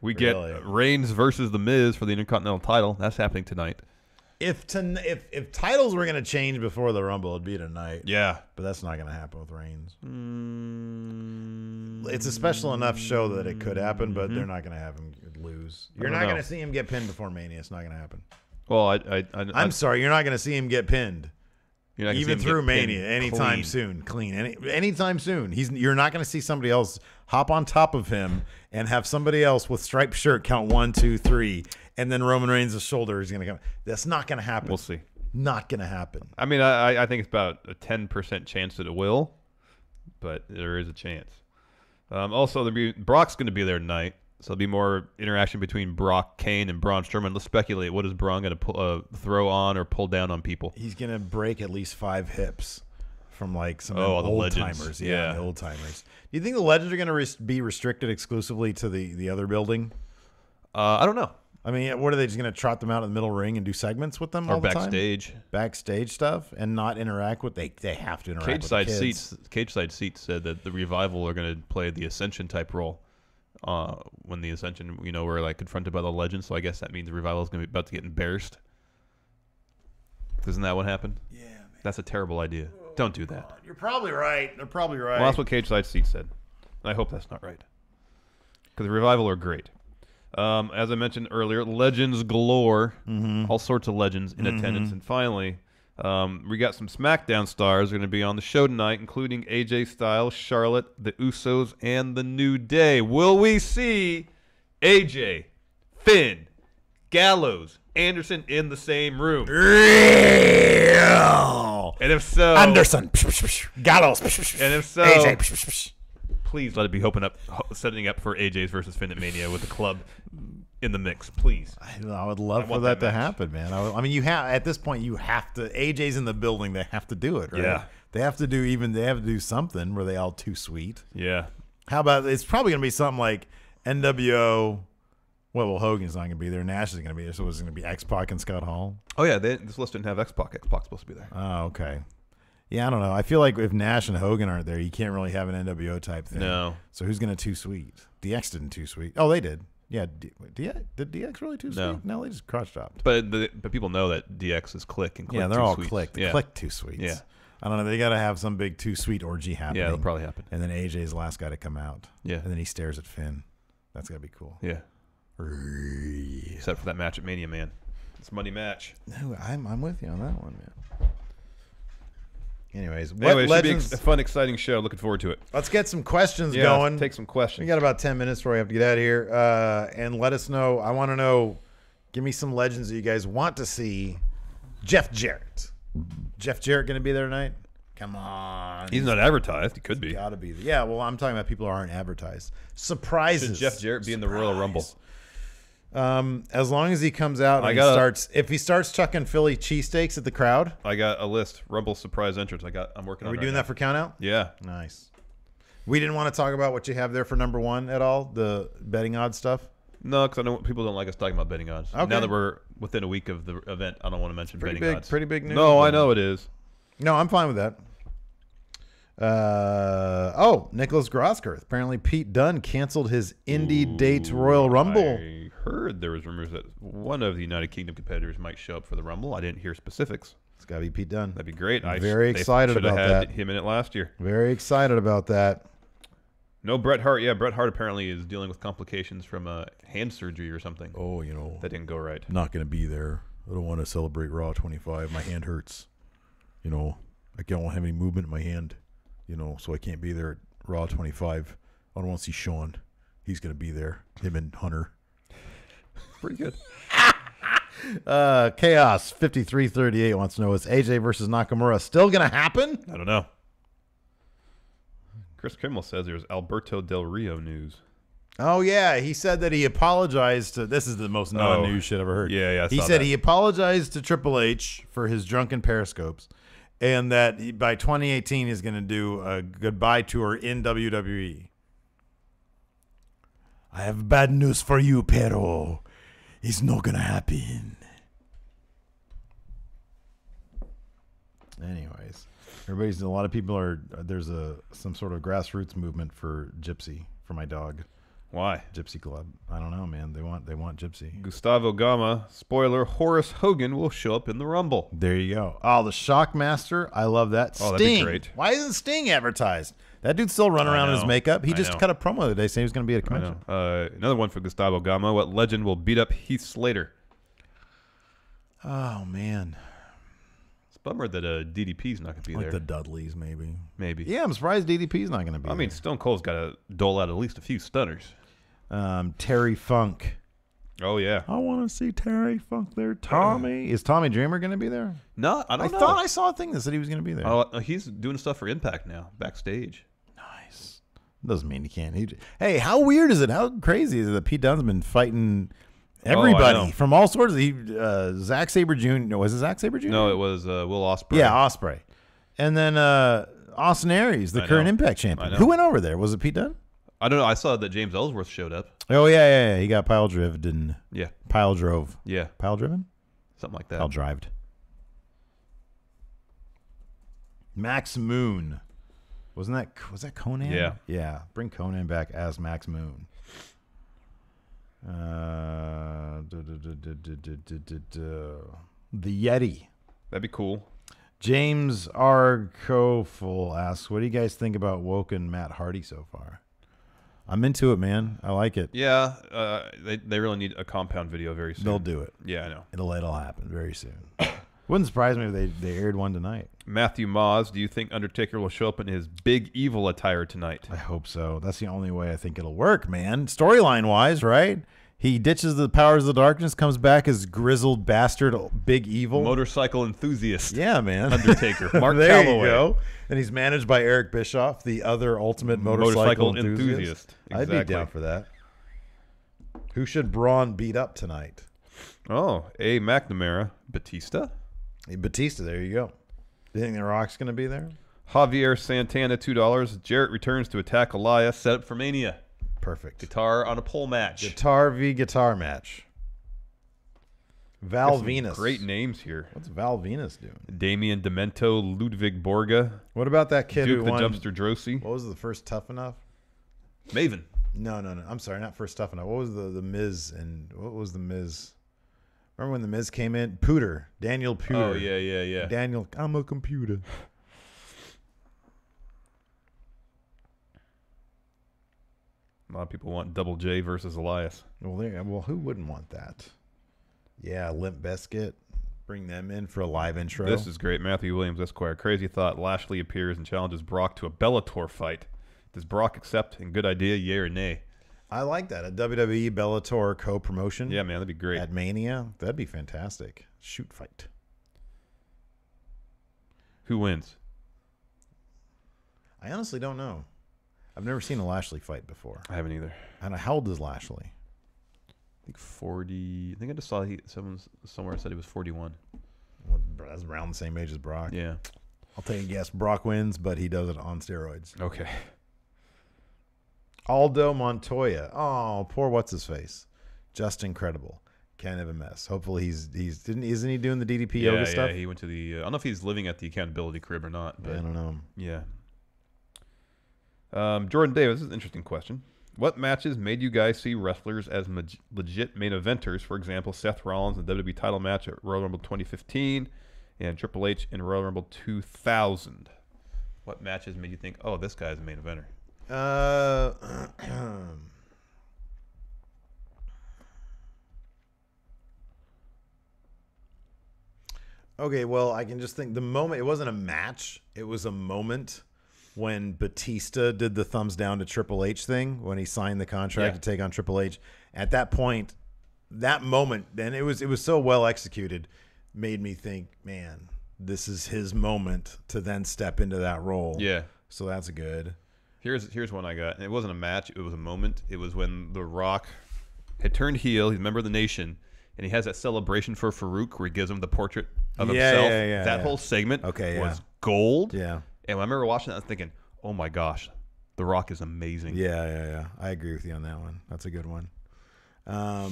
We get Reigns versus The Miz for the Intercontinental title. That's happening tonight. If titles were going to change before the Rumble, it'd be tonight. Yeah. But that's not going to happen with Reigns. It's a special enough show that it could happen, but they're not going to have him lose. You're not going to see him get pinned before Mania. It's not going to happen. Well, I'm sorry. You're not going to see him get pinned. You're not gonna even see him through get Mania pinned anytime soon. Clean. Anytime soon. You're not going to see somebody else hop on top of him and have somebody else with striped shirt count 1, 2, 3, and then Roman Reigns' shoulder is going to come. That's not going to happen. We'll see. Not going to happen. I mean, I think it's about a 10% chance that it will, but there is a chance. Also, Brock's going to be there tonight, so there'll be more interaction between Brock, Kane, and Braun Strowman. Let's speculate. What is Braun going to throw on or pull down on people? He's going to break at least 5 hips from like some all the old legends. timers. Yeah, the old timers. Do you think the legends are going to be restricted exclusively to the other building? I don't know. I mean, what are they just going to trot them out in the middle ring and do segments with them all the time? Backstage. Backstage stuff and not interact with they have to interact with the kids. Cage side seats said that the Revival are going to play the Ascension type role when the Ascension, were like confronted by the Legends. So I guess that means the Revival is going to be about to get embarrassed. Isn't that what happened? Yeah, man. That's a terrible idea. Don't do that. You're probably right. They're probably right. Well, that's what Cage side seats said. I hope that's not right. Because the Revival are great. As I mentioned earlier, legends galore. All sorts of legends in attendance. And finally, we got some SmackDown stars going to be on the show tonight, including AJ Styles, Charlotte, the Usos, and the New Day. Will we see AJ, Finn, Gallows, Anderson in the same room? Real. And if so, Anderson, Gallows, and if so, AJ. Please let it be setting up for AJ's versus Finn at Mania with the club in the mix, please. I would love for that to happen, man. I mean, you have at this point you have to. AJ's in the building; they have to do it, right? Yeah, they have to do something where they all too sweet. Yeah. How about it's probably gonna be something like NWO. Well, Hogan's not gonna be there. Nash is gonna be there, so it's gonna be X-Pac and Scott Hall. Oh yeah, this list didn't have X-Pac. X-Pac's supposed to be there. Oh, okay. Yeah, I don't know. I feel like if Nash and Hogan aren't there, you can't really have an NWO type thing. No. So who's going to too sweet? DX didn't too sweet. Oh, they did. Yeah. Did DX really too sweet? No, they just crotch chopped. But people know that DX is Click and Click. Yeah, they're all sweets. Click. The Click too sweets. Yeah. I don't know. They got to have some big too sweet orgy happening. Yeah, it'll probably happen. And then AJ's the last guy to come out. Yeah. And then he stares at Finn. That's got to be cool. Yeah. Except for that match at Mania, man. It's a money match. No, I'm with you on that one, man. Anyways, it should be a fun, exciting show. Looking forward to it. Let's get some questions going. Take some questions. We got about 10 minutes before we have to get out of here. And let us know. I want to know. Give me some legends that you guys want to see. Jeff Jarrett. Jeff Jarrett going to be there tonight? Come on. He's not advertised. He could be. Got to be. Yeah, well, I'm talking about people who aren't advertised. Surprises. Should Jeff Jarrett be in the Royal Rumble? As long as he comes out and if he starts chucking Philly cheesesteaks at the crowd. I got a list. Rumble surprise entrance. I'm working on it. Are we doing that for count out? Yeah. Nice. We didn't want to talk about what you have there for number one at all, the betting odds stuff? No, because I know people don't like us talking about betting odds. Okay. Now that we're within a week of the event, I don't want to mention betting odds. Pretty big news. No, I know it is. No, I'm fine with that. Nicholas Grosskirth. Apparently Pete Dunne canceled his indie dates Royal Rumble. I heard there was rumors that one of the United Kingdom competitors might show up for the Rumble. I didn't hear specifics. It's got to be Pete Dunne. That'd be great. I'm very excited about that. Him in it last year. Very excited about that. No Bret Hart. Yeah, Bret Hart apparently is dealing with complications from hand surgery or something. Oh, that didn't go right. Not going to be there. I don't want to celebrate Raw 25. My hand hurts. I don't have any movement in my hand. So I can't be there at Raw 25. I don't want to see Sean. He's going to be there. Him and Hunter. Pretty good. Chaos 5338 wants to know, is AJ versus Nakamura still going to happen? I don't know. Chris Kimmel says there's Alberto Del Rio news. Oh, yeah. He said that he apologized to... This is the most non-news shit I've ever heard. Yeah, he said he apologized to Triple H for his drunken periscopes. And that by 2018 he's going to do a goodbye tour in WWE. I have bad news for you, Pero. It's not going to happen. Anyways, a lot of people are. There's some sort of grassroots movement for Gypsy for my dog. Why? Gypsy Club. I don't know, man. They want Gypsy. Gustavo Gama, spoiler, Horace Hogan will show up in the Rumble. There you go. Oh, the Shockmaster. I love that. Oh, Sting. that'd be great. Why isn't Sting advertised? That dude's still running around in his makeup. He just cut a promo today saying he was going to be at a convention. Another one for Gustavo Gama. What legend will beat up Heath Slater? Oh, man. It's a bummer that DDP's not going to be there. Like the Dudleys, maybe. Maybe. Yeah, I'm surprised DDP's not going to be there. I mean, Stone Cold's got to dole out at least a few stunners. Terry Funk. Oh, yeah. I want to see Terry Funk there. Tommy. Is Tommy Dreamer going to be there? No, I don't know. I thought I saw a thing that said he was going to be there. Oh, he's doing stuff for Impact now, backstage. Nice. Doesn't mean he can't. Hey, how weird is it? How crazy is it that Pete Dunne's been fighting everybody from all sorts of... Zack Sabre Jr. No, was it Zack Sabre Jr.? No, it was Will Ospreay. Yeah, Ospreay. And then Austin Aries, the current Impact champion. Who went over there? Was it Pete Dunne? I don't know. I saw that James Ellsworth showed up. Oh, yeah. He got pile driven. Yeah. Pile drove. Yeah. Pile driven? Something like that. Pile drived. Max Moon. Was that Conan? Yeah. Yeah. Bring Conan back as Max Moon. The Yeti. That'd be cool. James R. Kofel asks, what do you guys think about Woken Matt Hardy so far? I'm into it, man. I like it. Yeah, they really need a compound video very soon. They'll do it. Yeah, I know. It'll happen very soon. Wouldn't surprise me if they aired one tonight. Matthew Moz, do you think Undertaker will show up in his big evil attire tonight? I hope so. That's the only way I think it'll work, man. Storyline-wise, right? He ditches the powers of the darkness, comes back as grizzled bastard, big evil. Motorcycle enthusiast. Yeah, man. Undertaker. Mark there Calloway. You go. And he's managed by Eric Bischoff, the other ultimate motorcycle enthusiast. Exactly. I'd be down for that. Who should Braun beat up tonight? Oh, A. McNamara. Batista? Hey, Batista, there you go. Do you think The Rock's going to be there? Javier Santana, $2. Jarrett returns to attack Elias. Set up for Mania. Perfect. Guitar on a pole match. Guitar v. guitar match. Val Venus. Great names here. What's Val Venus doing? Damian Demento, Ludwig Borga. What about that kid Duke who the won? Dumpster Drosy. What was the first Tough Enough? Maven. No. I'm sorry, not first Tough Enough. What was the Miz and what was the Miz? Remember when the Miz came in? Pooter. Daniel Pooter. Oh, yeah. Daniel, I'm a computer. A lot of people want Double J versus Elias. Well, who wouldn't want that? Yeah, Limp Bizkit. Bring them in for a live intro. This is great. Matthew Williams, Esquire. Crazy thought. Lashley appears and challenges Brock to a Bellator fight. Does Brock accept? And good idea, yay or nay? I like that. A WWE Bellator co-promotion. Yeah, man, that'd be great. At Mania. That'd be fantastic. Shoot fight. Who wins? I honestly don't know. I've never seen a Lashley fight before. I haven't either. And how old is Lashley? I think 40. I think I just saw someone somewhere said he was 41. Well, that's around the same age as Brock. Yeah. I'll take a guess. Brock wins, but he does it on steroids. Okay. Aldo Montoya. Oh, poor what's his face. Just incredible. Can't have a mess. Hopefully isn't he doing the DDP yoga stuff? Yeah, he went to the I don't know if he's living at the accountability crib or not, but I don't know. Yeah. Jordan Davis, this is an interesting question. What matches made you guys see wrestlers as legit main eventers? For example, Seth Rollins in the WWE title match at Royal Rumble 2015 and Triple H in Royal Rumble 2000. What matches made you think, oh, this guy's a main eventer? Okay, well, I can just think the moment, it wasn't a match, it was a moment when Batista did the thumbs down to Triple H thing, when he signed the contract to take on Triple H. At that point, that moment, then it was so well executed, made me think, man, this is his moment to then step into that role. Yeah. So that's good. Here's one I got. And it wasn't a match, it was a moment. It was when The Rock had turned heel, he's a member of the Nation, and he has that celebration for Farouk where he gives him the portrait of himself. That whole segment was gold. Yeah. And when I remember watching that, I was thinking, oh my gosh, The Rock is amazing. Yeah. I agree with you on that one. That's a good one. Or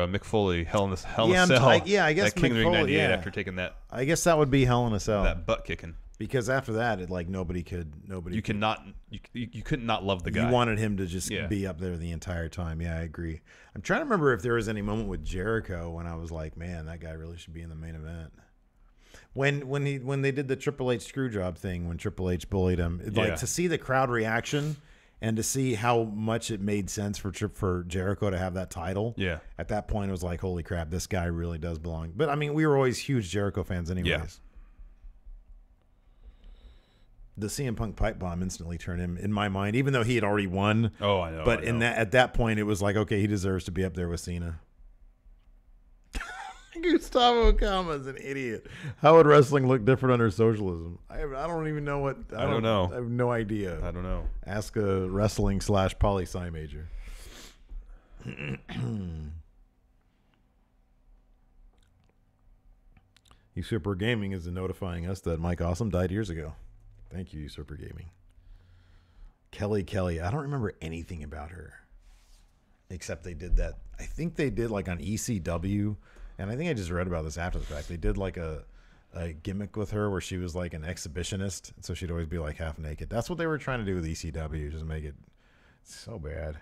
Mick Foley, Hell in a Cell. I guess that King of the Ring Mick Foley, 98 yeah. after taking that. I guess that would be Hell in a Cell. That butt kicking. Because after that, it nobody could. You could not love the guy. You wanted him to just be up there the entire time. Yeah, I agree. I'm trying to remember if there was any moment with Jericho when I was like, man, that guy really should be in the main event. When they did the Triple H screw job thing, when Triple H bullied him, to see the crowd reaction and to see how much it made sense for Jericho to have that title. Yeah. At that point, it was like, holy crap, this guy really does belong. But I mean, we were always huge Jericho fans, anyways. Yeah. The CM Punk pipe bomb instantly turned him in my mind, even though he had already won. Oh, I know. But at that point, it was like, okay, he deserves to be up there with Cena. Gustavo Kama's an idiot. How would wrestling look different under socialism? I don't even know what. I don't know. I have no idea. I don't know. Ask a wrestling / poli-sci major. Usurper Gaming is notifying us that Mike Awesome died years ago. Thank you, Usurper Gaming. Kelly. I don't remember anything about her. Except they did that. I think they did like on ECW. And I think I just read about this after the fact. They did like a gimmick with her where she was like an exhibitionist. So she'd always be like half naked. That's what they were trying to do with ECW. Just make it so bad.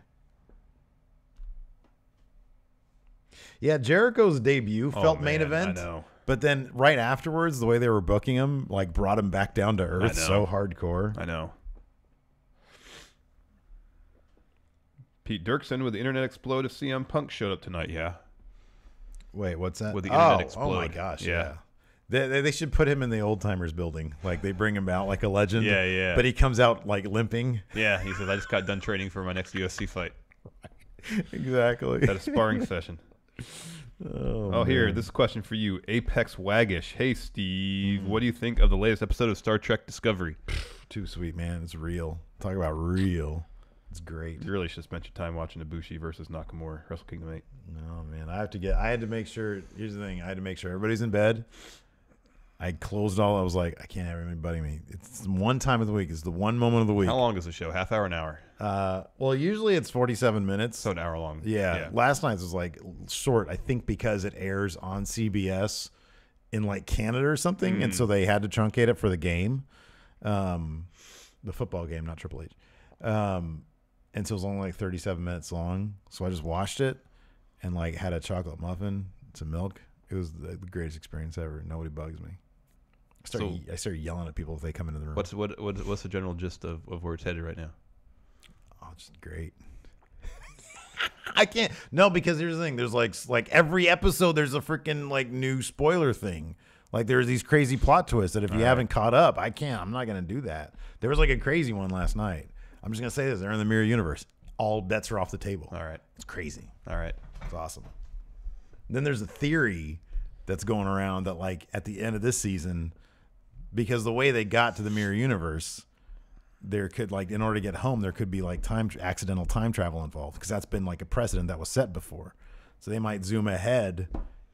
Yeah, Jericho's debut felt main event. I know. But then right afterwards, the way they were booking him, like brought him back down to earth so hardcore. I know. Pete Dirksen with the internet explode if CM Punk showed up tonight. Yeah. Wait, what's that? With the internet explode. Oh my gosh, yeah. They should put him in the old timers building. Like they bring him out like a legend. Yeah. But he comes out like limping. Yeah, he says, I just got done training for my next UFC fight. Exactly. Had a sparring session. Oh, here, this is a question for you. Apex Waggish. Hey, Steve, what do you think of the latest episode of Star Trek Discovery? Too sweet, man. It's real. Talk about real. It's great. You really should spend your time watching Ibushi versus Nakamura, Wrestle Kingdom 8. No, man. I had to make sure. Here's the thing. I had to make sure everybody's in bed. I closed all. I was like, I can't have anybody me. It's one time of the week. It's the one moment of the week. How long is the show? Half hour, an hour? Well, usually it's 47 minutes. So an hour long. Yeah. Last night's was like short, I think because it airs on CBS in like Canada or something. And so they had to truncate it for the game. The football game, not Triple H. And so it was only like 37 minutes long. So I just watched it and like had a chocolate muffin, some milk. It was the greatest experience ever. Nobody bugs me. I started yelling at people if they come into the room. What's the general gist of where it's headed right now? Oh, it's great. I can't. No, because here's the thing. There's like every episode, there's a freaking like new spoiler thing. Like there's these crazy plot twists that if you haven't caught up, I'm not going to do that. There was like a crazy one last night. I'm just going to say this. They're in the mirror universe. All bets are off the table. All right. It's crazy. All right. It's awesome. Then there's a theory that's going around that like at the end of this season, because the way they got to the mirror universe, there could like, in order to get home, there could be like accidental time travel involved because that's been like a precedent that was set before. So they might zoom ahead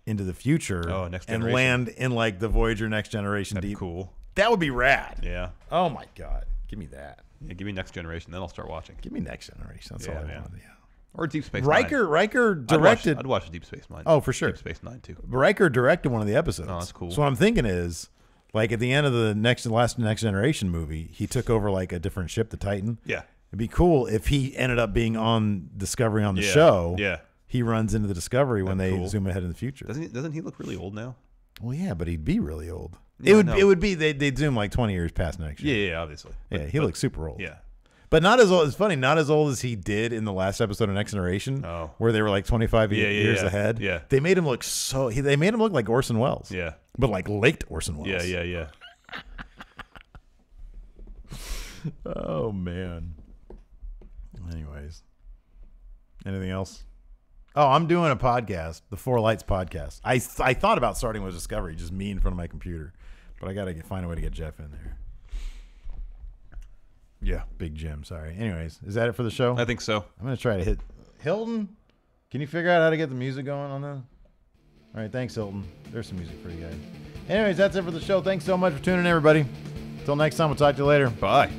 into the future and land in like the Voyager Next Generation. That'd be cool. That would be rad. Yeah. Oh my God. Give me that. Yeah, give me Next Generation, then I'll start watching. Give me Next Generation. That's all I want. Yeah. Or Deep Space Riker, Nine. Riker directed. I'd watch Deep Space Nine. Oh, for sure. Deep Space Nine too. Riker directed one of the episodes. Oh, that's cool. So what I'm thinking is, like at the end of the last Next Generation movie, he took over like a different ship, the Titan. Yeah. It'd be cool if he ended up being on Discovery on the show. Yeah. He runs into the Discovery when they zoom ahead in the future. Doesn't he look really old now? Well, yeah, but he'd be really old. Yeah, it would be they'd zoom like 20 years past next year. Yeah, obviously. Yeah, he looks super old. Yeah. But not as old. It's funny, not as old as he did in the last episode of Next Generation, where they were like 25 years ahead. Yeah, they made him look they made him look like Orson Welles. Yeah, but like late Orson Welles. Yeah. Oh man. Anyways, anything else? Oh, I'm doing a podcast, the Four Lights podcast. I thought about starting with Discovery, just me in front of my computer, but I got to find a way to get Jeff in there. Yeah, Big Jim. Sorry. Anyways, is that it for the show? I think so. I'm going to try to hit Hilton. Can you figure out how to get the music going on that? All right. Thanks, Hilton. There's some music for you guys. Anyways, that's it for the show. Thanks so much for tuning in, everybody. Until next time, we'll talk to you later. Bye.